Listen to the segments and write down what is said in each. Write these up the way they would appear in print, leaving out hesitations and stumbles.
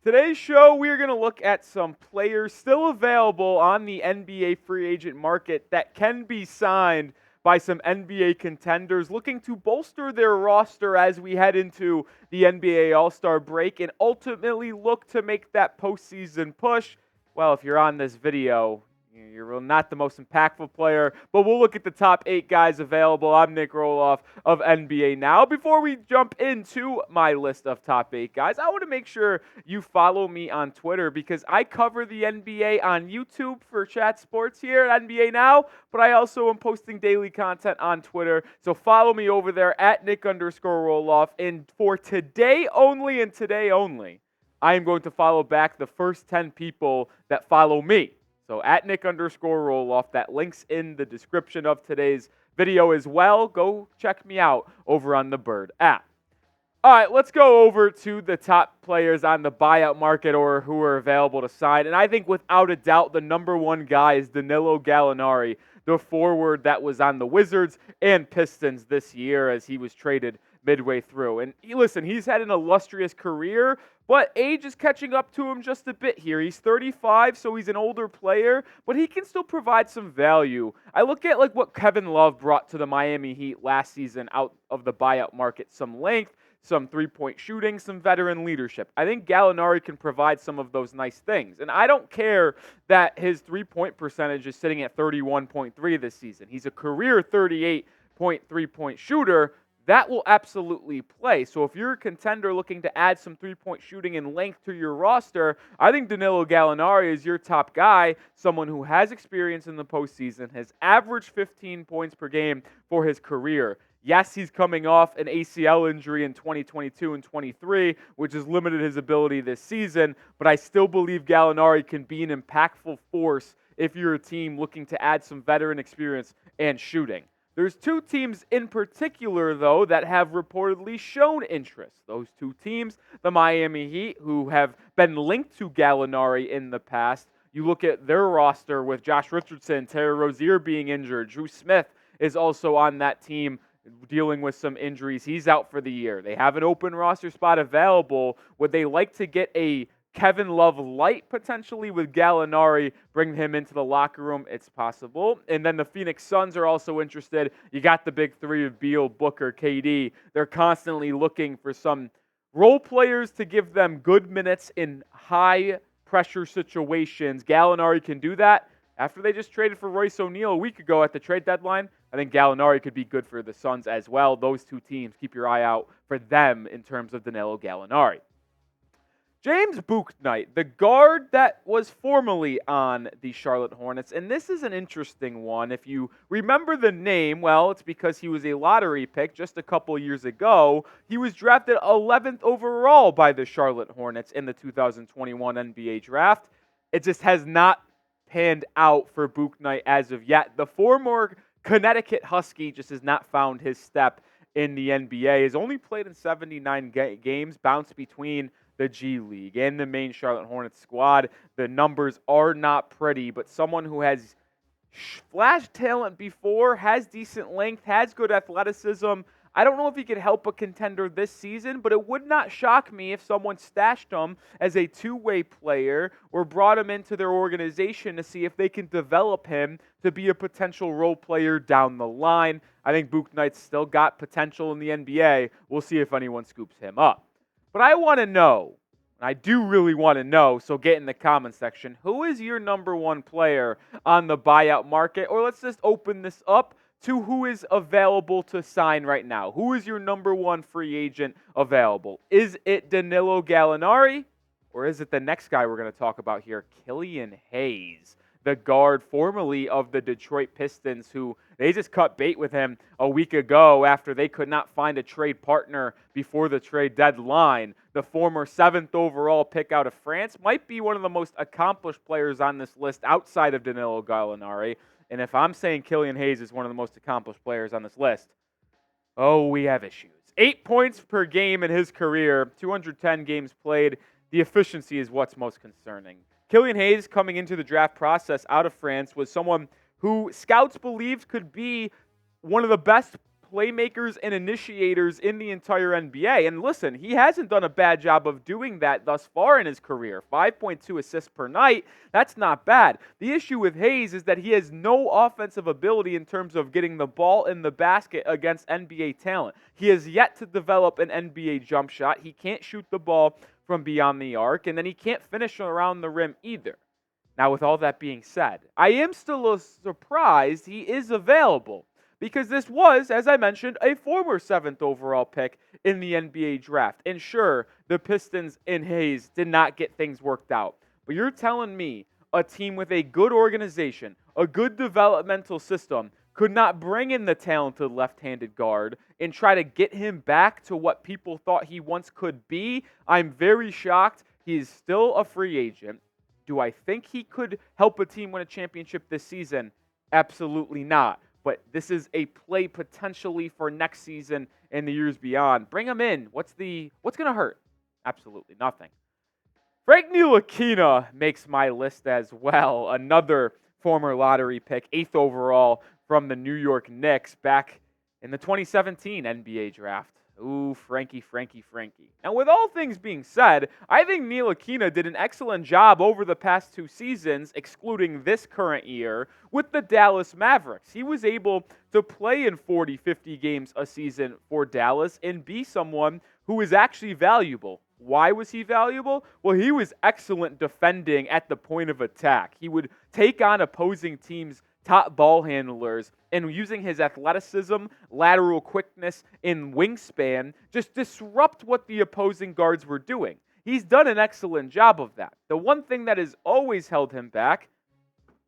Today's show, we are going to look at some players still available on the NBA free agent market that can be signed by some NBA contenders looking to bolster their roster as we head into the NBA All-Star break and ultimately look to make that postseason push. Well, if you're on this video, you're not the most impactful player, but we'll look at the top 8 guys available. I'm Nick Roloff of NBA Now. Before we jump into my list of top 8 guys, I want to make sure you follow me on Twitter because I cover the NBA on YouTube for Chat Sports here at NBA Now, but I also am posting daily content on Twitter. So follow me over there at Nick_Roloff. And for today only and today only, I am going to follow back the first 10 people that follow me. So at Nick_Roloff, that link's in the description of today's video as well. Go check me out over on the Bird app. All right, let's go over to the top players on the buyout market or who are available to sign. And I think without a doubt, the number one guy is Danilo Gallinari, the forward that was on the Wizards and Pistons this year as he was traded midway through. And listen, he's had an illustrious career, but age is catching up to him just a bit here. He's 35, so he's an older player, but he can still provide some value. I look at like what Kevin Love brought to the Miami Heat last season out of the buyout market, some length, some three-point shooting, some veteran leadership. I think Gallinari can provide some of those nice things. And I don't care that his three-point percentage is sitting at 31.3 this season. He's a career 38.3-point shooter. That will absolutely play. So if you're a contender looking to add some three-point shooting and length to your roster, I think Danilo Gallinari is your top guy, someone who has experience in the postseason, has averaged 15 points per game for his career. Yes, he's coming off an ACL injury in 2022 and 23, which has limited his ability this season, but I still believe Gallinari can be an impactful force if you're a team looking to add some veteran experience and shooting. There's 2 teams in particular, though, that have reportedly shown interest. Those 2 teams, the Miami Heat, who have been linked to Gallinari in the past. You look at their roster with Josh Richardson, Terry Rozier being injured. Drew Smith is also on that team dealing with some injuries. He's out for the year. They have an open roster spot available. Would they like to get a Kevin Love light potentially with Gallinari, bring him into the locker room? It's possible. And then the Phoenix Suns are also interested. You got the big 3 of Beal, Booker, KD. They're constantly looking for some role players to give them good minutes in high pressure situations. Gallinari can do that. After they just traded for Royce O'Neal a week ago at the trade deadline, I think Gallinari could be good for the Suns as well. Those 2 teams, keep your eye out for them in terms of Danilo Gallinari. James Bouknight, the guard that was formerly on the Charlotte Hornets, and this is an interesting one. If you remember the name, well, it's because he was a lottery pick just a couple years ago. He was drafted 11th overall by the Charlotte Hornets in the 2021 NBA draft. It just has not panned out for Bouknight as of yet. The former Connecticut Husky just has not found his step in the NBA. He's only played in 79 games, bounced between the G League and the main Charlotte Hornets squad. The numbers are not pretty, but someone who has flash talent before, has decent length, has good athleticism. I don't know if he could help a contender this season, but it would not shock me if someone stashed him as a two-way player or brought him into their organization to see if they can develop him to be a potential role player down the line. I think Bouknight's still got potential in the NBA. We'll see if anyone scoops him up. But I want to know, and I do really want to know, so get in the comment section, who is your number one player on the buyout market? Or let's just open this up to who is available to sign right now. Who is your number one free agent available? Is it Danilo Gallinari? Or is it the next guy we're going to talk about here, Killian Hayes, the guard formerly of the Detroit Pistons, who they just cut bait with him a week ago after they could not find a trade partner before the trade deadline. The former 7th overall pick out of France might be one of the most accomplished players on this list outside of Danilo Gallinari. And if I'm saying Killian Hayes is one of the most accomplished players on this list, oh, we have issues. 8 points per game in his career, 210 games played. The efficiency is what's most concerning. Killian Hayes, coming into the draft process out of France, was someone who scouts believed could be one of the best playmakers and initiators in the entire NBA. And listen, he hasn't done a bad job of doing that thus far in his career. 5.2 assists per night, that's not bad. The issue with Hayes is that he has no offensive ability in terms of getting the ball in the basket against NBA talent. He has yet to develop an NBA jump shot. He can't shoot the ball from beyond the arc, and then he can't finish around the rim either. Now, with all that being said, I am still surprised he is available because this was, as I mentioned, a former 7th overall pick in the NBA draft. And sure, the Pistons and Hayes did not get things worked out. But you're telling me a team with a good organization, a good developmental system, could not bring in the talented left-handed guard and try to get him back to what people thought he once could be? I'm very shocked. He is still a free agent. Do I think he could help a team win a championship this season? Absolutely not. But this is a play potentially for next season and the years beyond. Bring him in. What's going to hurt? Absolutely nothing. Frank Ntilikina makes my list as well. Another former lottery pick, 8th overall from the New York Knicks back in the 2017 NBA draft. Ooh, Frankie. Now, with all things being said, I think Ntilikina did an excellent job over the past 2 seasons, excluding this current year, with the Dallas Mavericks. He was able to play in 40, 50 games a season for Dallas and be someone who is actually valuable. Why was he valuable? Well, he was excellent defending at the point of attack. He would take on opposing teams' top ball handlers, and using his athleticism, lateral quickness, and wingspan, just disrupt what the opposing guards were doing. He's done an excellent job of that. The one thing that has always held him back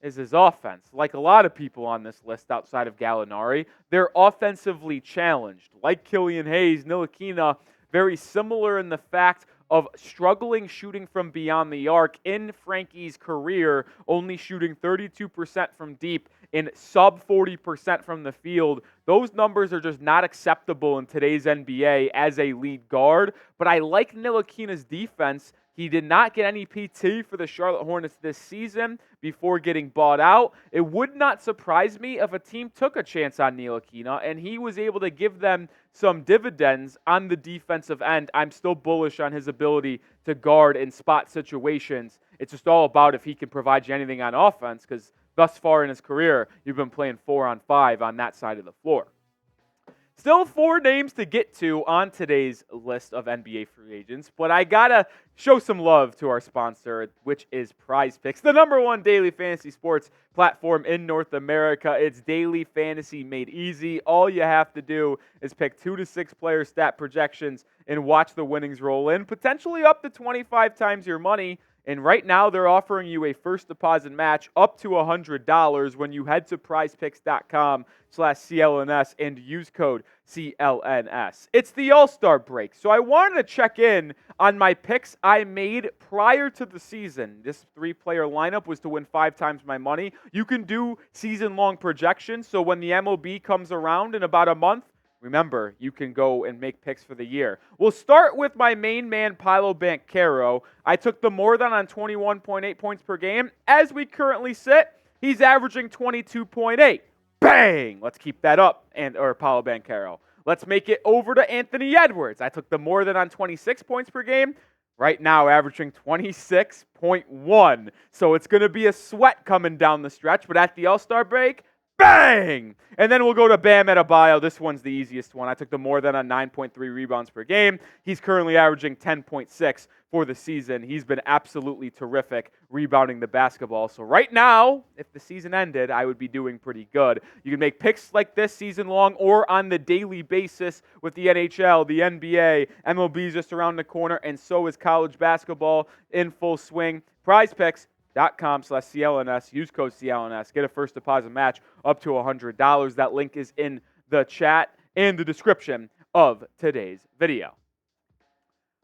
is his offense. Like a lot of people on this list outside of Gallinari, they're offensively challenged. Like Killian Hayes, Ntilikina, very similar in the fact of struggling shooting from beyond the arc in Frankie's career, only shooting 32% from deep and sub 40% from the field. Those numbers are just not acceptable in today's NBA as a lead guard, but I like Ntilikina's defense. He did not get any PT for the Charlotte Hornets this season before getting bought out. It would not surprise me if a team took a chance on Ntilikina and he was able to give them some dividends on the defensive end. I'm still bullish on his ability to guard in spot situations. It's just all about if he can provide you anything on offense, because thus far in his career, you've been playing 4-on-5 on that side of the floor. Still 4 names to get to on today's list of NBA free agents, but I gotta show some love to our sponsor, which is Prize Picks, the #1 daily fantasy sports platform in North America. It's daily fantasy made easy. All you have to do is pick 2 to 6 player stat projections and watch the winnings roll in, potentially up to 25 times your money. And right now, they're offering you a first deposit match up to $100 when you head to prizepicks.com/CLNS and use code CLNS. It's the All-Star break, so I wanted to check in on my picks I made prior to the season. This 3-player lineup was to win 5 times my money. You can do season-long projections, so when the MLB comes around in about a month, remember, you can go and make picks for the year. We'll start with my main man, Paolo Banchero. I took the more than on 21.8 points per game. As we currently sit, he's averaging 22.8. Bang! Let's keep that up, or Paolo Banchero. Let's make it over to Anthony Edwards. I took the more than on 26 points per game. Right now, averaging 26.1. So it's going to be a sweat coming down the stretch, but at the All-Star break, bang! And then we'll go to Bam Adebayo. This one's the easiest one. I took the more than on 9.3 rebounds per game. He's currently averaging 10.6 for the season. He's been absolutely terrific rebounding the basketball. So right now, if the season ended, I would be doing pretty good. You can make picks like this season long or on the daily basis with the NHL, the NBA, MLB is just around the corner, and so is college basketball in full swing. Prize Picks. .com/CLNS. Use code CLNS. Get a first deposit match up to $100. That link is in the chat and the description of today's video.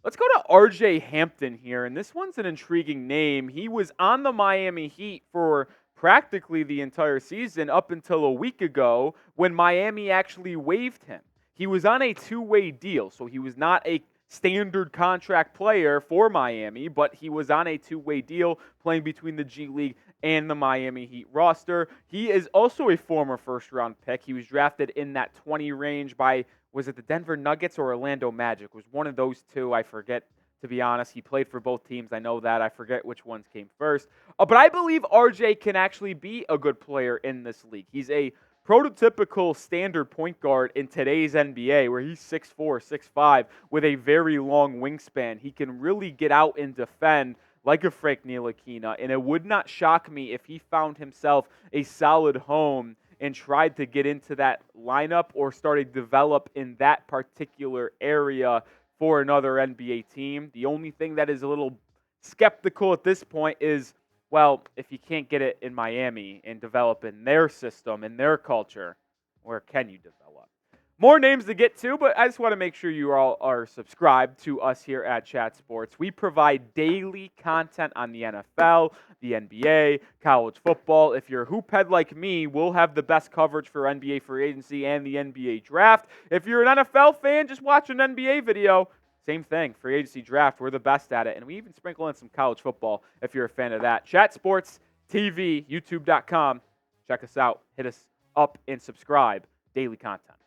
Let's go to RJ Hampton here, and this one's an intriguing name. He was on the Miami Heat for practically the entire season up until a week ago when Miami actually waived him. He was on a 2-way deal, so he was not a standard contract player for Miami, but he was on a two-way deal playing between the G League and the Miami Heat roster. He is also a former first-round pick. He was drafted in that 20 range by, was it the Denver Nuggets or Orlando Magic? It was one of those two. I forget, to be honest. He played for both teams. I know that. I forget which ones came first. But I believe RJ can actually be a good player in this league. He's a prototypical standard point guard in today's NBA, where he's 6'4", 6'5", with a very long wingspan. He can really get out and defend like a Frank Ntilikina, and it would not shock me if he found himself a solid home and tried to get into that lineup or started to develop in that particular area for another NBA team. The only thing that is a little skeptical at this point is, well, if you can't get it in Miami and develop in their system, in their culture, where can you develop? More names to get to, but I just want to make sure you all are subscribed to us here at Chat Sports. We provide daily content on the NFL, the NBA, college football. If you're a hoop head like me, we'll have the best coverage for NBA free agency and the NBA draft. If you're an NFL fan, just watch an NBA video. Same thing, free agency draft, we're the best at it. And we even sprinkle in some college football if you're a fan of that. Chat Sports TV, youtube.com. Check us out. Hit us up and subscribe. Daily content.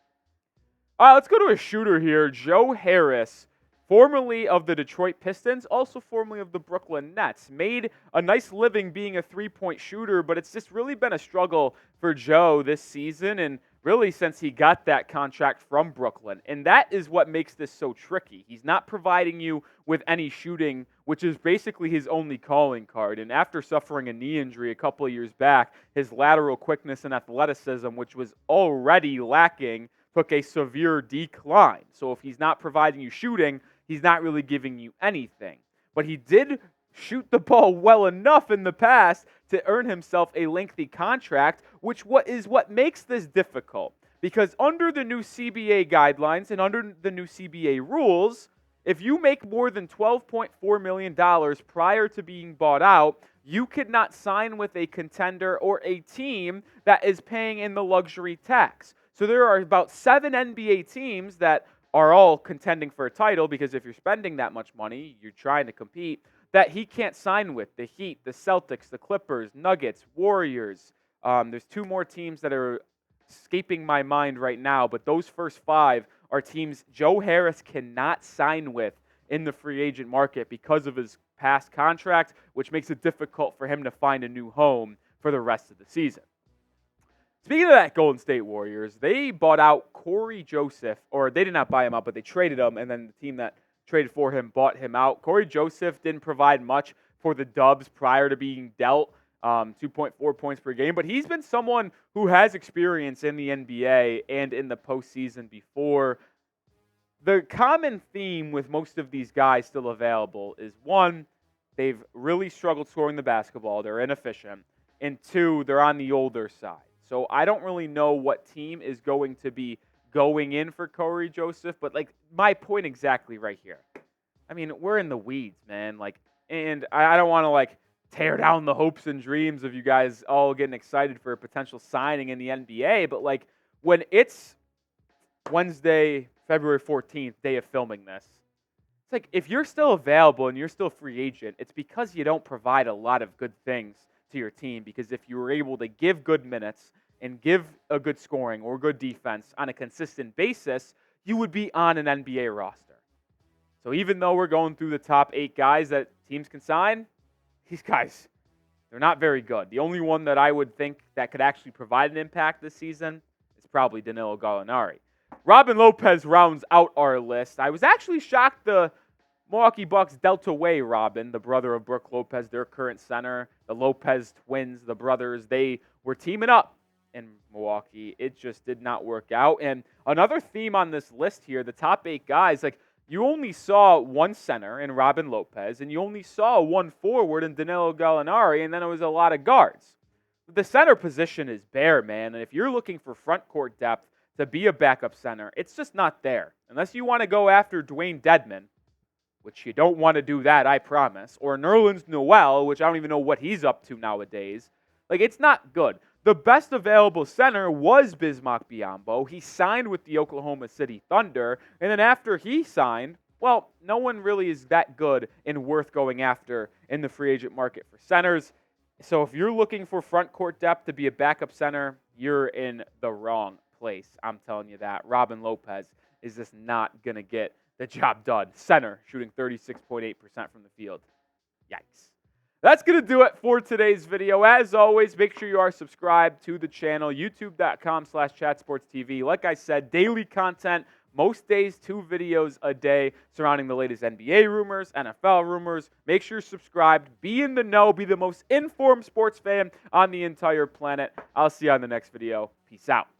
All right, let's go to a shooter here. Joe Harris, formerly of the Detroit Pistons, also formerly of the Brooklyn Nets. Made a nice living being a three-point shooter, but it's just really been a struggle for Joe this season and really since he got that contract from Brooklyn. And that is what makes this so tricky. He's not providing you with any shooting, which is basically his only calling card. And after suffering a knee injury a couple of years back, his lateral quickness and athleticism, which was already lacking, took a severe decline. So if he's not providing you shooting, he's not really giving you anything. But he did shoot the ball well enough in the past to earn himself a lengthy contract, which is what makes this difficult. Because under the new CBA guidelines and under the new CBA rules, if you make more than $12.4 million prior to being bought out, you could not sign with a contender or a team that is paying in the luxury tax. So there are about 7 NBA teams that are all contending for a title, because if you're spending that much money, you're trying to compete, that he can't sign with. The Heat, the Celtics, the Clippers, Nuggets, Warriors. There's 2 more teams that are escaping my mind right now, but those first 5 are teams Joe Harris cannot sign with in the free agent market because of his past contract, which makes it difficult for him to find a new home for the rest of the season. Speaking of that Golden State Warriors, they bought out Cory Joseph, or they did not buy him out, but they traded him, and then the team that traded for him bought him out. Cory Joseph didn't provide much for the Dubs prior to being dealt, 2.4 points per game, but he's been someone who has experience in the NBA and in the postseason before. The common theme with most of these guys still available is, 1, they've really struggled scoring the basketball, they're inefficient, and 2, they're on the older side. So I don't really know what team is going to be going in for Cory Joseph, but like my point exactly right here. I mean, we're in the weeds, man. And I don't want to tear down the hopes and dreams of you guys all getting excited for a potential signing in the NBA, but when it's Wednesday, February 14th, day of filming this, it's if you're still available and you're still a free agent, it's because you don't provide a lot of good things to your team, because if you were able to give good minutes and give a good scoring or good defense on a consistent basis, you would be on an NBA roster. So even though we're going through the top 8 guys that teams can sign, these guys, they're not very good. The only one that I would think that could actually provide an impact this season is probably Danilo Gallinari. Robin Lopez rounds out our list. I was actually shocked the Milwaukee Bucks dealt away Robin, the brother of Brook Lopez, their current center. The Lopez twins, the brothers, they were teaming up in Milwaukee. It just did not work out. And another theme on this list here, the top 8 guys, you only saw 1 center in Robin Lopez, and you only saw 1 forward in Danilo Gallinari, and then it was a lot of guards. The center position is bare, man, and if you're looking for front court depth to be a backup center, it's just not there. Unless you want to go after Dwayne Dedmon, which you don't want to do that, I promise, or Nerlens Noel, which I don't even know what he's up to nowadays. It's not good. The best available center was Bismack Biyombo. He signed with the Oklahoma City Thunder, and then after he signed, well, no one really is that good and worth going after in the free agent market for centers. So if you're looking for front court depth to be a backup center, you're in the wrong place. I'm telling you that. Robin Lopez is just not going to get the job done. Center, shooting 36.8% from the field. Yikes. That's going to do it for today's video. As always, make sure you are subscribed to the channel, youtube.com/chatsportstv. Like I said, daily content, most days 2 videos a day surrounding the latest NBA rumors, NFL rumors. Make sure you're subscribed. Be in the know. Be the most informed sports fan on the entire planet. I'll see you on the next video. Peace out.